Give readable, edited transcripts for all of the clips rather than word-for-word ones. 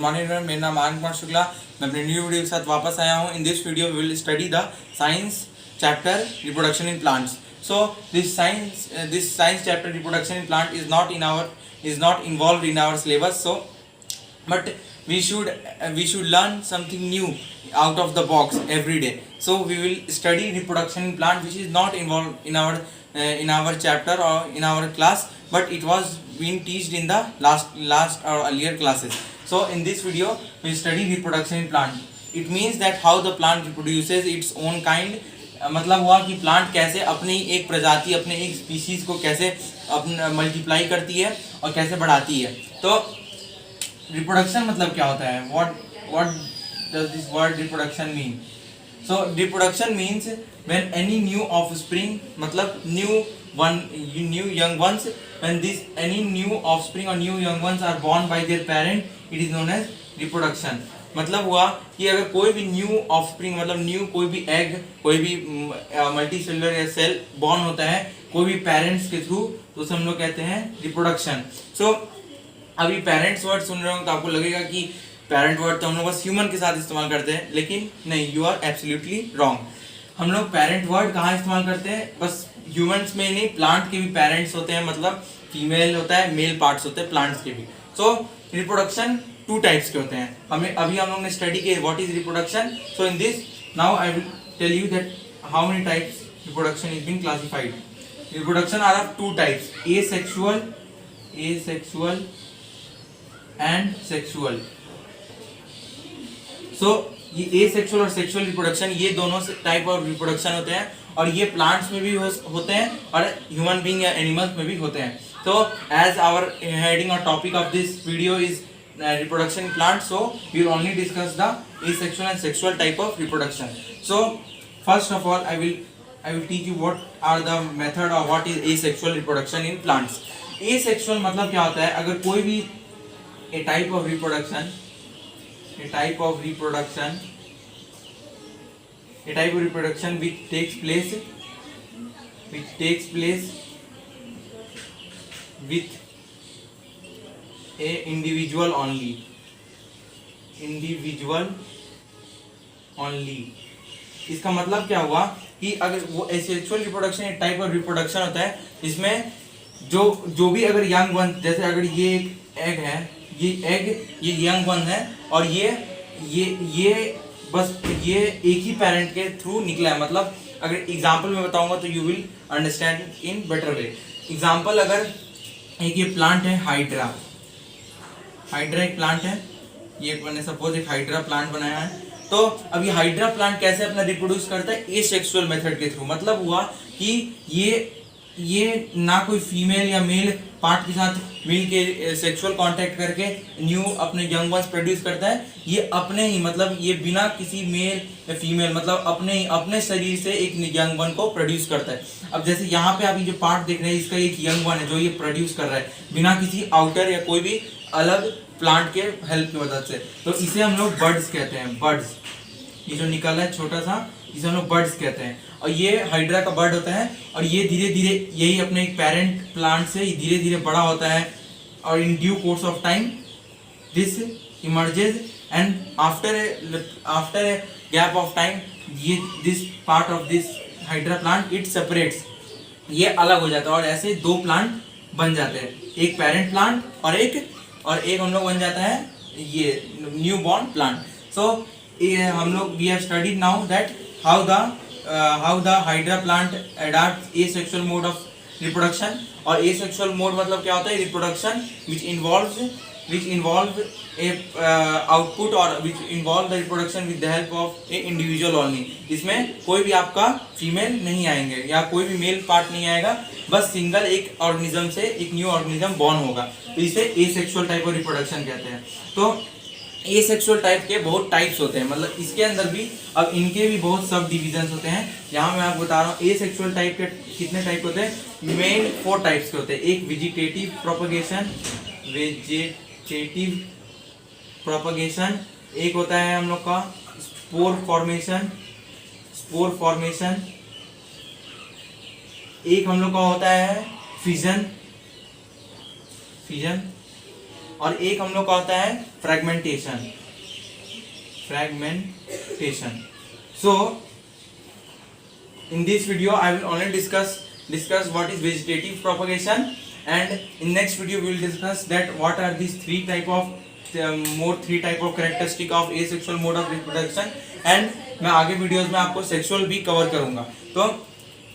Morning, मेरा नाम आनंद कुमार शुक्ला। मैं अपने न्यू वीडियो के साथ वापस आया हूँ। In this video we will study the science chapter reproduction in plants. So this science chapter reproduction in plant is not involved in our syllabus. So but we should learn something new out of the box every day. So we will study reproduction in plant, which is not involved in our chapter or in our class, but it was being taught in the last or earlier classes. So in this video we will study reproduction in plant. It means that how the plant reproduces its own kind. मतलब हुआ कि plant कैसे अपनी एक प्रजाति, अपने एक species को कैसे मल्टीप्लाई करती है और कैसे बढ़ाती है. तो रिप्रोडक्शन मतलब क्या होता है? What does this word reproduction mean? So reproduction means when any new offspring, मतलब new young ones, when this any new offspring और new young ones are born by their parent, it is known as reproduction. मतलब हुआ कि अगर कोई भी new offspring, मतलब new कोई भी एग, कोई भी मल्टीसेलुलर या सेल बॉर्न होता है कोई भी पेरेंट्स के थ्रू, तो उसे हम लोग कहते हैं रिप्रोडक्शन. सो अभी पेरेंट्स वर्ड सुन रहे हो तो आपको लगेगा कि पेरेंट वर्ड तो हम लोग बस ह्यूमन के साथ इस्तेमाल करते हैं, लेकिन नहीं, यू आर एब्सोल्युटली रॉन्ग. हम लोग पेरेंट वर्ड कहाँ इस्तेमाल करते हैं? बस ह्यूमंस में नहीं, प्लांट के भी पेरेंट्स होते हैं, मतलब फीमेल होता है, मेल पार्ट्स होते हैं प्लांट्स के भी. सो रिप्रोडक्शन टू टाइप्स के होते हैं. अभी हम लोग ने स्टडी किया what is reproduction. So in this now I will tell you that how many types reproduction is been classified. Reproduction are of two types, asexual and sexual. So ये asexual और सेक्सुअल रिप्रोडक्शन, ये दोनों type of reproduction होते हैं, और ये plants में भी होते हैं और ह्यूमन बीइंग या एनिमल्स में भी होते हैं. तो एज आवर हेडिंग और topic of this video is reproduction in plants, so we will only discuss the asexual and sexual type of reproduction. So first of all I will teach you what are the method or what is asexual reproduction in plants. Asexual मतलब क्या होता है? अगर कोई भी a type of reproduction which takes place with a individual only. इसका मतलब क्या हुआ कि अगर वो एसेक्सुअल रिप्रोडक्शन एक टाइप ऑफ रिप्रोडक्शन होता है, इसमें जो भी अगर यंग वन, जैसे अगर ये एक एग है, ये यंग वन है, और ये बस ये एक ही पेरेंट के थ्रू निकला है. मतलब अगर एग्जांपल में बताऊंगा तो you will understand in better way. Example, अगर एक ये प्लांट है हाइड्रा एक प्लांट है, ये मैंने सपोज एक हाइड्रा प्लांट बनाया है. तो अब ये हाइड्रा प्लांट कैसे अपना रिप्रोड्यूस करता है? एसेक्सुअल मेथड के थ्रू. मतलब हुआ कि ये ना कोई फीमेल या मेल पार्ट के साथ मिल के सेक्सुअल कांटेक्ट करके न्यू अपने यंग वंस प्रोड्यूस करता है. ये अपने ही, मतलब ये बिना किसी मेल या फीमेल, मतलब अपने शरीर से एक यंग वन को प्रोड्यूस करता है. अब जैसे यहाँ पे अभी जो पार्ट देख रहे हैं, इसका एक यंग वन है जो ये प्रोड्यूस कर रहा है बिना किसी आउटर या कोई भी अलग प्लांट के हेल्प की मदद से. तो इसे हम लोग बर्ड्स कहते हैं. बर्ड्स, ये जो निकला है छोटा सा, इसे हम लोग बर्ड्स कहते हैं. और ये हाइड्रा का बर्ड होता है, और ये धीरे धीरे यही अपने एक पेरेंट प्लांट से धीरे धीरे बड़ा होता है, और in due course of time this emerges, and after a gap of time ये this part of this hydra plant it separates, ये अलग हो जाता है, और ऐसे दो प्लांट बन जाते हैं, एक पेरेंट प्लांट और एक हम लोग बन जाता है ये न्यू बॉर्न प्लांट. सो हम लोग we have studied now that how the hydra plant adopts asexual mode of reproduction. और एसेक्सुअल मोड मतलब क्या होता है? Reproduction which involve a output or which involve the reproduction with the help of a individual only. इसमें कोई भी आपका female नहीं आएंगे या कोई भी मेल पार्ट नहीं आएगा, बस सिंगल एक ऑर्गेनिज्म से एक न्यू ऑर्गेनिज्म बॉर्न होगा. तो इसे एसेक्सुअल टाइप ऑफ रिप्रोडक्शन कहते हैं. तो एसेक्सुअल टाइप के बहुत टाइप्स होते हैं, मतलब इसके अंदर भी अब इनके भी बहुत सब डिविजन्स होते हैं. यहाँ मैं आपको बता रहा हूँ एसेक्सुअल टाइप के कितने टाइप होते हैं. मेन 4 टाइप्स के होते हैं. एक वेजिटेटिव प्रोपगेशन, एक होता है हम लोग का स्पोर फॉर्मेशन, एक हम लोग का होता है फिजन, और एक हम लोग का होता है fragmentation. So in this video I will only discuss what is vegetative propagation, and in next video we will discuss that what are these three type of characteristic of asexual mode of reproduction, and मैं आगे videos में आपको sexual भी cover करूंगा। तो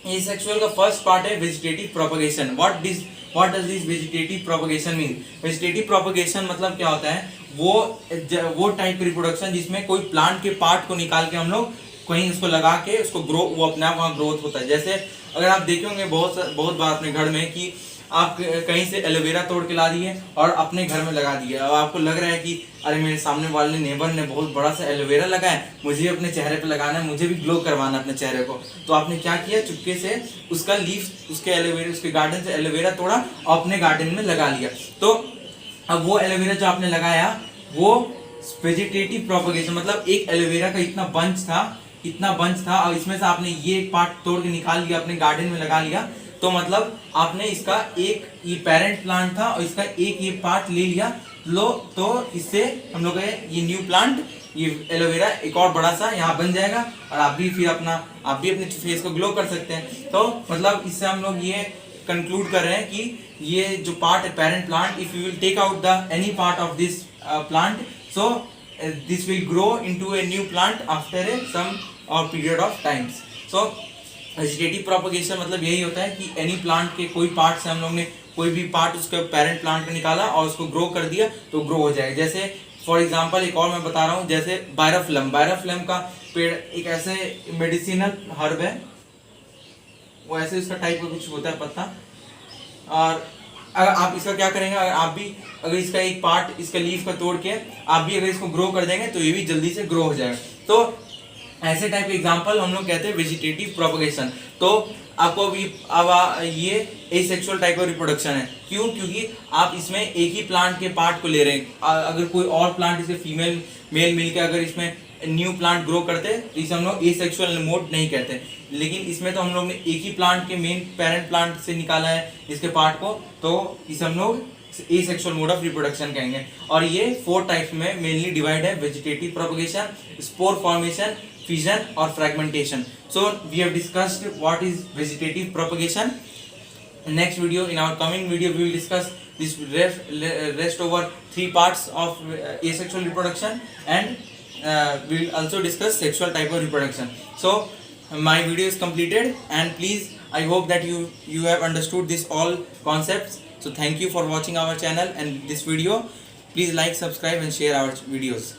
asexual का first part है vegetative propagation. What does this vegetative propagation mean? Vegetative propagation मतलब क्या होता है? वो टाइप रिप्रोडक्शन जिसमें कोई प्लांट के पार्ट को निकाल के हम लोग कहीं उसको लगा के उसको वो अपने आप वहाँ ग्रोथ होता है। जैसे अगर आप देखे होंगे बहुत बार अपने घर में कि आप कहीं से एलोवेरा तोड़ के ला दिए और अपने घर में लगा दिए, और आपको लग रहा है कि अरे मेरे सामने वाले नेबर ने बहुत बड़ा सा एलोवेरा लगाया, मुझे अपने चेहरे पे लगाना है, मुझे भी ग्लो करवाना अपने चेहरे को। तो आपने क्या किया, चुपके से उसका लीफ उसके गार्डन से एलोवेरा तोड़ा और अपने गार्डन में लगा लिया। तो अब वो एलोवेरा जो आपने लगाया वो वेजिटेटिव प्रोपगेशन, मतलब एक एलोवेरा का इतना बंच था और इसमें से आपने ये एक पार्ट तोड़ के निकाल लिया, अपने गार्डन में लगा लिया। तो मतलब आपने इसका एक ये पेरेंट प्लांट था और इसका एक ये पार्ट ले लिया, तो इससे हम लोग ये न्यू प्लांट, ये एलोवेरा एक और बड़ा सा यहाँ बन जाएगा और आप भी अपने फेस को ग्लो कर सकते हैं। तो मतलब इससे हम लोग ये कंक्लूड कर रहे हैं कि ये जो पार्ट है parent plant, if you will take out the any part of this plant, so this will grow into a new plant after a some और period of times. So vegetative propagation मतलब यही होता है कि any plant के कोई part से हम लोग ने कोई भी पार्ट उसके पेरेंट प्लांट का निकाला और उसको ग्रो कर दिया तो ग्रो हो जाएगा। जैसे फॉर एग्जांपल एक और मैं बता रहा हूँ, जैसे बायरोफ्लम का पेड़ एक ऐसे मेडिसिनल हर्ब है, वो ऐसे इसका टाइप का कुछ होता है पत्ता, और अगर आप इसका क्या करेंगे, अगर इसका एक पार्ट इसका लीफ का तोड़ के आप भी अगर इसको ग्रो कर देंगे तो ये भी जल्दी से ग्रो हो जाएगा। तो ऐसे टाइप के एग्जांपल हम लोग कहते हैं वेजिटेटिव प्रोपगेशन। तो आपको अभी अब ये एसेक्सुअल टाइप ऑफ रिप्रोडक्शन है। क्यों? क्योंकि आप इसमें एक ही प्लांट के पार्ट को ले रहे हैं। अगर कोई और प्लांट इसे फीमेल मेल मिलकर अगर इसमें न्यू प्लांट ग्रो करते तो इसे हम लोग एसेक्सुअल मोड नहीं कहते, लेकिन इसमें तो हम लोग ने एक ही प्लांट के मेन पेरेंट प्लांट से निकाला है इसके पार्ट को, तो इसे हम लोग एसेक्सुअल मोड ऑफ रिप्रोडक्शन कहेंगे। और ये 4 टाइप्स में मेनली डिवाइड है: vegetative propagation, spore formation, fission or fragmentation. So we have discussed what is vegetative propagation. Next video, in our coming video, we will discuss this rest over 3 parts of asexual reproduction, and we will also discuss sexual type of reproduction. So my video is completed, and please, I hope that you have understood this all concepts. So thank you for watching our channel and this video. Please like, subscribe and share our videos.